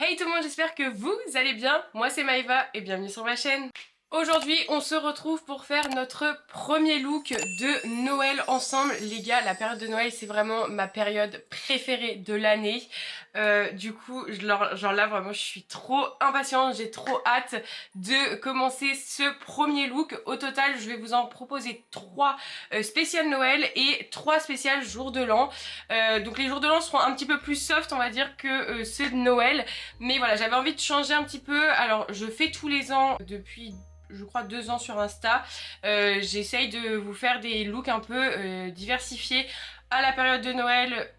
Hey tout le monde, j'espère que vous allez bien. Moi c'est Maëva et bienvenue sur ma chaîne. Aujourd'hui, on se retrouve pour faire notre premier look de Noël ensemble. Les gars, la période de Noël, c'est vraiment ma période préférée de l'année. Du coup, genre là, vraiment, je suis trop impatiente. J'ai trop hâte de commencer ce premier look. Au total, je vais vous en proposer 3 spéciales Noël et 3 spéciales jour de l'an. Donc les jours de l'an seront un petit peu plus soft, on va dire, que ceux de Noël. Mais voilà, j'avais envie de changer un petit peu. Alors, je fais tous les ans depuis je crois 2 ans sur Insta. J'essaye de vous faire des looks un peu diversifiés à la période de Noël,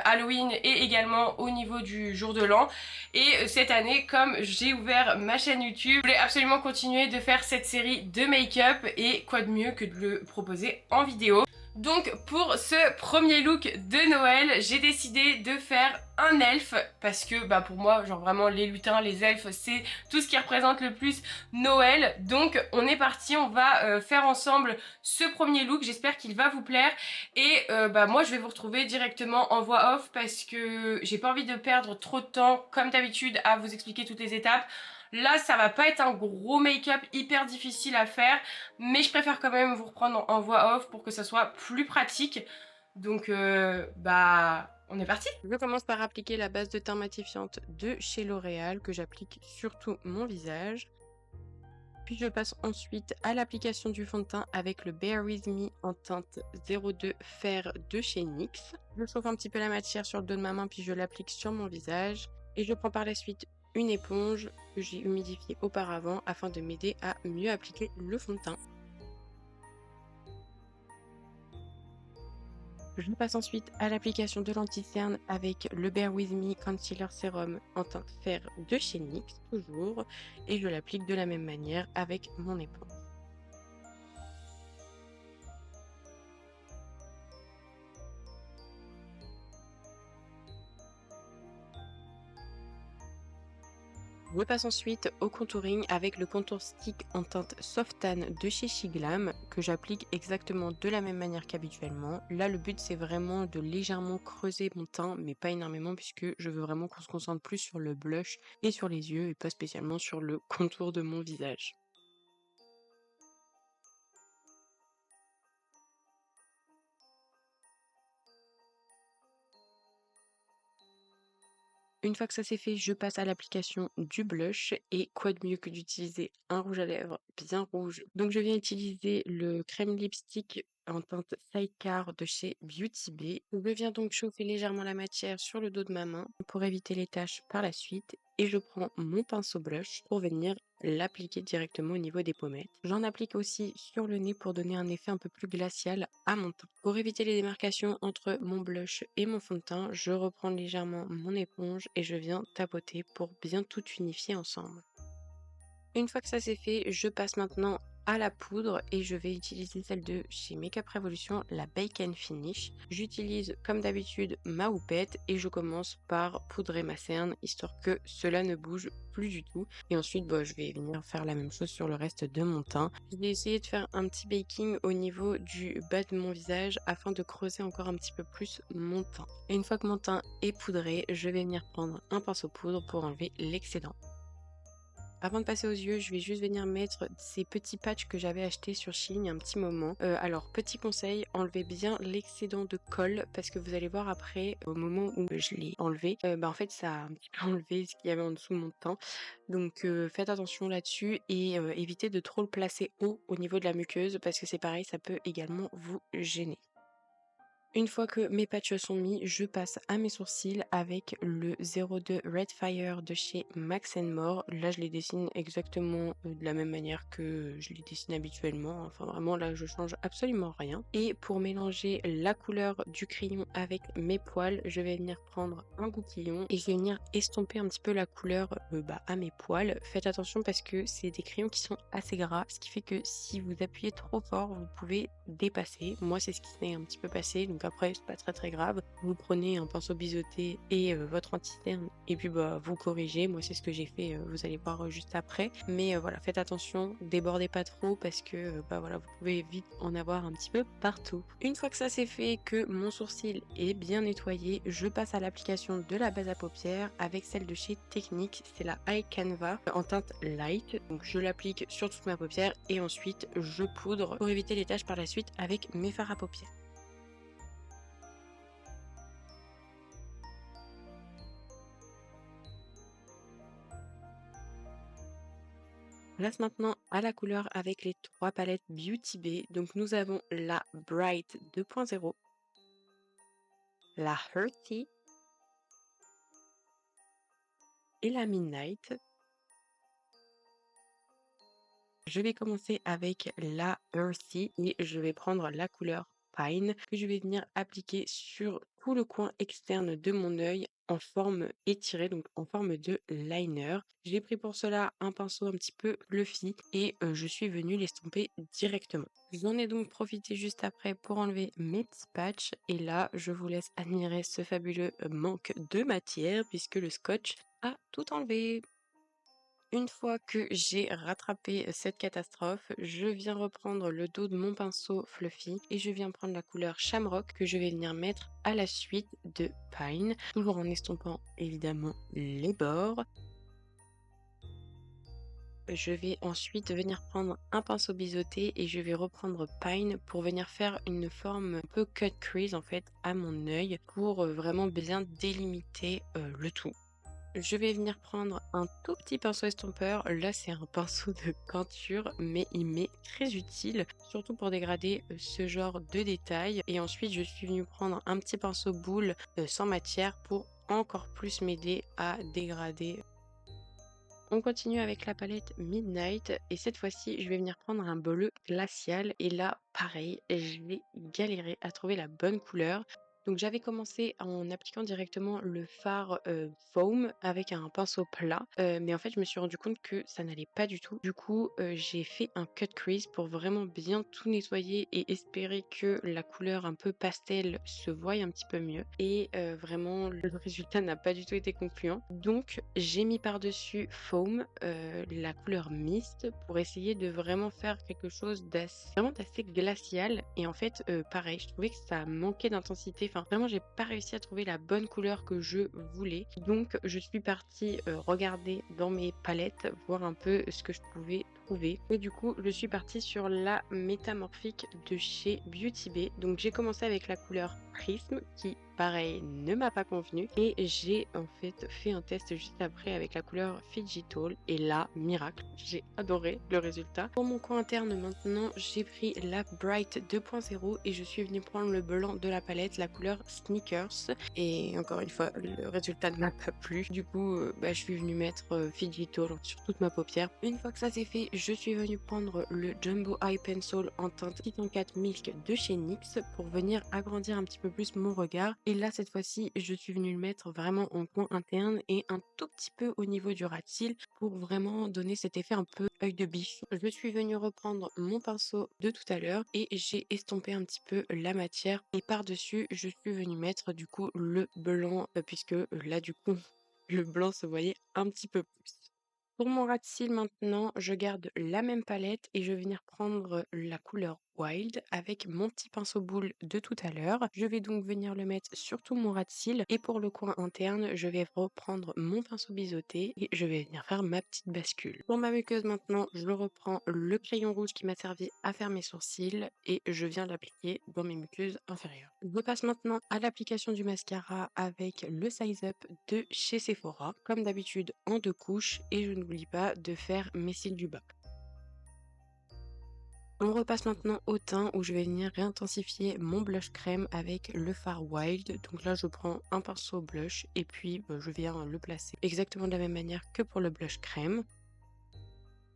Halloween et également au niveau du jour de l'an. Et cette année, comme j'ai ouvert ma chaîne YouTube, je voulais absolument continuer de faire cette série de make-up et quoi de mieux que de le proposer en vidéo. Donc pour ce premier look de Noël, j'ai décidé de faire un elfe parce que bah pour moi genre vraiment les lutins, les elfes c'est tout ce qui représente le plus Noël. Donc on est parti, on va faire ensemble ce premier look, j'espère qu'il va vous plaire et bah moi je vais vous retrouver directement en voix off parce que j'ai pas envie de perdre trop de temps comme d'habitude à vous expliquer toutes les étapes. Là, ça va pas être un gros make-up hyper difficile à faire, mais je préfère quand même vous reprendre en voix off pour que ça soit plus pratique. Donc, bah, on est parti. Je commence par appliquer la base de teint matifiante de chez L'Oréal que j'applique sur tout mon visage. Puis je passe ensuite à l'application du fond de teint avec le Bear With Me en teinte 02 Fer de chez NYX. Je chauffe un petit peu la matière sur le dos de ma main puis je l'applique sur mon visage. Et je prends par la suite une éponge que j'ai humidifiée auparavant afin de m'aider à mieux appliquer le fond de teint. Je passe ensuite à l'application de l'anti-cerne avec le Bear With Me Concealer Sérum en teinte fer de chez NYX, toujours, et je l'applique de la même manière avec mon éponge. Je passe ensuite au contouring avec le contour stick en teinte Soft Tan de chez Shiglam que j'applique exactement de la même manière qu'habituellement. Là, le but c'est vraiment de légèrement creuser mon teint, mais pas énormément puisque je veux vraiment qu'on se concentre plus sur le blush et sur les yeux et pas spécialement sur le contour de mon visage. Une fois que ça c'est fait, je passe à l'application du blush et quoi de mieux que d'utiliser un rouge à lèvres bien rouge. Donc je viens utiliser le crème lipstick en teinte Sidecar de chez Beauty Bay. Je viens donc chauffer légèrement la matière sur le dos de ma main pour éviter les taches par la suite et je prends mon pinceau blush pour venir l'appliquer directement au niveau des pommettes. J'en applique aussi sur le nez pour donner un effet un peu plus glacial à mon teint. Pour éviter les démarcations entre mon blush et mon fond de teint, je reprends légèrement mon éponge et je viens tapoter pour bien tout unifier ensemble. Une fois que ça c'est fait, je passe maintenant à la poudre et je vais utiliser celle de chez Makeup Revolution, la Bake Finish. J'utilise comme d'habitude ma houppette et je commence par poudrer ma cerne histoire que cela ne bouge plus du tout. Et ensuite, je vais venir faire la même chose sur le reste de mon teint. Je vais essayer de faire un petit baking au niveau du bas de mon visage afin de creuser encore un petit peu plus mon teint. Et une fois que mon teint est poudré, je vais venir prendre un pinceau poudre pour enlever l'excédent. Avant de passer aux yeux, je vais juste venir mettre ces petits patchs que j'avais achetés sur Shein il y a un petit moment. Alors, petit conseil, enlevez bien l'excédent de colle parce que vous allez voir après, au moment où je l'ai enlevé, en fait, ça a un petit peu enlevé ce qu'il y avait en dessous de mon teint. Donc, faites attention là-dessus et évitez de trop le placer haut au niveau de la muqueuse parce que c'est pareil, ça peut également vous gêner. Une fois que mes patchs sont mis, je passe à mes sourcils avec le 02 Red Fire de chez Max More. Là, je les dessine exactement de la même manière que je les dessine habituellement. Enfin, vraiment, là, je change absolument rien. Et pour mélanger la couleur du crayon avec mes poils, je vais venir prendre un goupillon et je vais venir estomper un petit peu la couleur à mes poils. Faites attention parce que c'est des crayons qui sont assez gras, ce qui fait que si vous appuyez trop fort, vous pouvez dépasser. Moi, c'est ce qui s'est un petit peu passé. Donc donc après c'est pas très, très grave. Vous prenez un pinceau biseauté et votre anti-cerne et puis, bah, vous corrigez. Moi, c'est ce que j'ai fait, vous allez voir, juste après. Mais, voilà, faites attention, débordez pas trop parce que, bah, voilà, vous pouvez vite en avoir un petit peu partout. Une fois que ça c'est fait, que mon sourcil est bien nettoyé, je passe à l'application de la base à paupières avec celle de chez Technique, c'est la Eye Canva en teinte light. Donc je l'applique sur toute ma paupière et ensuite je poudre pour éviter les taches par la suite avec mes fards à paupières. On passe maintenant à la couleur avec les trois palettes Beauty Bay. Donc nous avons la Bright 2.0, la Hearthy et la Midnight. Je vais commencer avec la Earthy et je vais prendre la couleur Pine que je vais venir appliquer sur tout le coin externe de mon œil en forme étirée, donc en forme de liner. J'ai pris pour cela un pinceau un petit peu fluffy et je suis venue l'estomper directement. J'en ai donc profité juste après pour enlever mes petits patchs et là je vous laisse admirer ce fabuleux manque de matière puisque le scotch a tout enlevé. Une fois que j'ai rattrapé cette catastrophe, je viens reprendre le dos de mon pinceau fluffy et je viens prendre la couleur Shamrock que je vais venir mettre à la suite de Pine, toujours en estompant évidemment les bords. Je vais ensuite venir prendre un pinceau biseauté et je vais reprendre Pine pour venir faire une forme un peu cut crease en fait à mon œil pour vraiment bien délimiter le tout. Je vais venir prendre un tout petit pinceau estompeur. Là, c'est un pinceau de peinture, mais il m'est très utile, surtout pour dégrader ce genre de détails. Et ensuite, je suis venue prendre un petit pinceau boule sans matière pour encore plus m'aider à dégrader. On continue avec la palette Midnight et cette fois-ci, je vais venir prendre un bleu glacial et là, pareil, je vais galérer à trouver la bonne couleur. Donc j'avais commencé en appliquant directement le fard foam avec un pinceau plat, mais en fait je me suis rendu compte que ça n'allait pas du tout. Du coup j'ai fait un cut crease pour vraiment bien tout nettoyer et espérer que la couleur un peu pastel se voie un petit peu mieux. Et vraiment le résultat n'a pas du tout été concluant. Donc j'ai mis par-dessus foam la couleur mist pour essayer de vraiment faire quelque chose d'assez glacial. Et en fait pareil, je trouvais que ça manquait d'intensité. Enfin, vraiment, j'ai pas réussi à trouver la bonne couleur que je voulais. Donc, je suis partie regarder dans mes palettes, voir un peu ce que je pouvais trouver. Et du coup, je suis partie sur la métamorphique de chez Beauty Bay. Donc, j'ai commencé avec la couleur Prisme qui, pareil, ne m'a pas convenu. Et j'ai en fait un test juste après avec la couleur Fidgetal. Et là, miracle, j'ai adoré le résultat. Pour mon coin interne maintenant, j'ai pris la Bright 2.0 et je suis venue prendre le blanc de la palette, la couleur Sneakers. Et encore une fois, le résultat ne m'a pas plu. Du coup, je suis venue mettre Fidgetal sur toute ma paupière. Une fois que ça c'est fait, je suis venue prendre le Jumbo Eye Pencil en teinte Kit Kat Milk de chez NYX pour venir agrandir un petit peu plus mon regard. Et là, cette fois-ci, je suis venue le mettre vraiment en coin interne et un tout petit peu au niveau du ras de cils pour vraiment donner cet effet un peu œil de biche. Je suis venue reprendre mon pinceau de tout à l'heure et j'ai estompé un petit peu la matière. Et par-dessus, je suis venue mettre du coup le blanc puisque là, du coup, le blanc se voyait un petit peu plus. Pour mon ras de cils maintenant, je garde la même palette et je vais venir prendre la couleur Wild avec mon petit pinceau boule de tout à l'heure. Je vais donc venir le mettre sur tout mon ras de cils et pour le coin interne, je vais reprendre mon pinceau biseauté et je vais venir faire ma petite bascule. Pour ma muqueuse maintenant, je reprends le crayon rouge qui m'a servi à faire mes sourcils et je viens l'appliquer dans mes muqueuses inférieures. Je passe maintenant à l'application du mascara avec le Size Up de chez Sephora, comme d'habitude en deux couches et je n'oublie pas de faire mes cils du bas. On repasse maintenant au teint où je vais venir réintensifier mon blush crème avec le fard Wild. Donc là, je prends un pinceau blush et puis je viens le placer exactement de la même manière que pour le blush crème.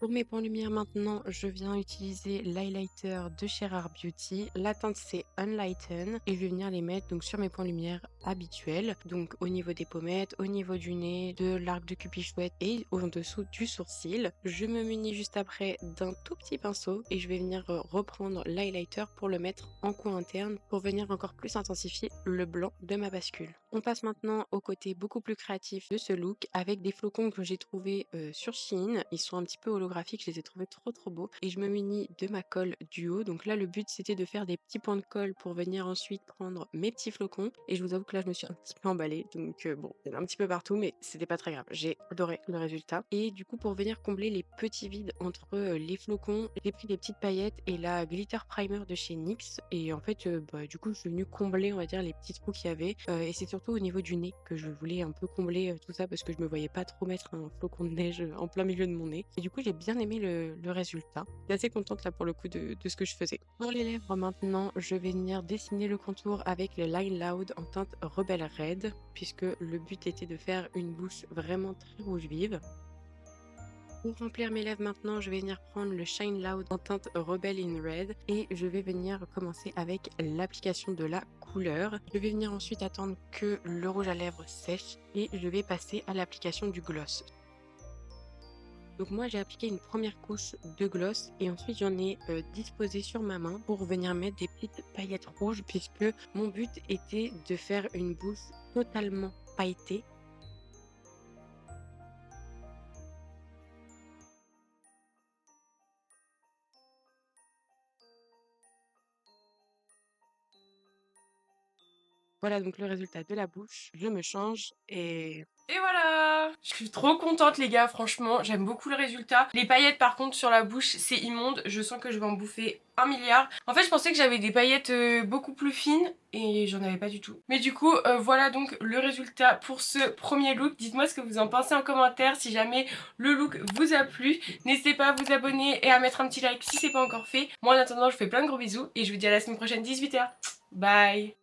Pour mes points lumière maintenant, je viens utiliser l'highlighter de chez Rare Beauty. La teinte c'est Unlighten et je vais venir les mettre donc sur mes points lumière habituels. Donc au niveau des pommettes, au niveau du nez, de l'arc de cupichouette et en dessous du sourcil. Je me munis juste après d'un tout petit pinceau et je vais venir reprendre l'highlighter pour le mettre en coin interne pour venir encore plus intensifier le blanc de ma bascule. On passe maintenant au côté beaucoup plus créatif de ce look avec des flocons que j'ai trouvés sur Shein. Ils sont un petit peu holographiques, je les ai trouvés trop beaux. Et je me munis de ma colle duo. Donc là, le but c'était de faire des petits points de colle pour venir ensuite prendre mes petits flocons. Et je vous avoue que là, je me suis un petit peu emballée. Donc bon, il y en a un petit peu partout, mais c'était pas très grave. J'ai adoré le résultat. Et du coup, pour venir combler les petits vides entre les flocons, j'ai pris des petites paillettes et la glitter primer de chez NYX. Et en fait, du coup, je suis venue combler, on va dire, les petits trous qu'il y avait. Et c'est surtout au niveau du nez que je voulais un peu combler tout ça parce que je me voyais pas trop mettre un flocon de neige en plein milieu de mon nez. Et du coup, j'ai bien aimé le résultat. Je suis assez contente là pour le coup de ce que je faisais. Pour les lèvres maintenant, je vais venir dessiner le contour avec le Line Loud en teinte Rebel Red puisque le but était de faire une bouche vraiment très rouge vive. Pour remplir mes lèvres maintenant, je vais venir prendre le Shine Loud en teinte Rebel in Red et je vais venir commencer avec l'application de la couleur. Je vais venir ensuite attendre que le rouge à lèvres sèche et je vais passer à l'application du gloss. Donc moi j'ai appliqué une première couche de gloss et ensuite j'en ai disposé sur ma main pour venir mettre des petites paillettes rouges puisque mon but était de faire une bouche totalement pailletée. Voilà donc le résultat de la bouche. Je me change et voilà! Je suis trop contente les gars, franchement, j'aime beaucoup le résultat. Les paillettes par contre sur la bouche, c'est immonde, je sens que je vais en bouffer un milliard. En fait, je pensais que j'avais des paillettes beaucoup plus fines et j'en avais pas du tout. Mais du coup, voilà donc le résultat pour ce premier look. Dites-moi ce que vous en pensez en commentaire si jamais le look vous a plu. N'hésitez pas à vous abonner et à mettre un petit like si c'est pas encore fait. Moi en attendant, je vous fais plein de gros bisous et je vous dis à la semaine prochaine 18h. Bye!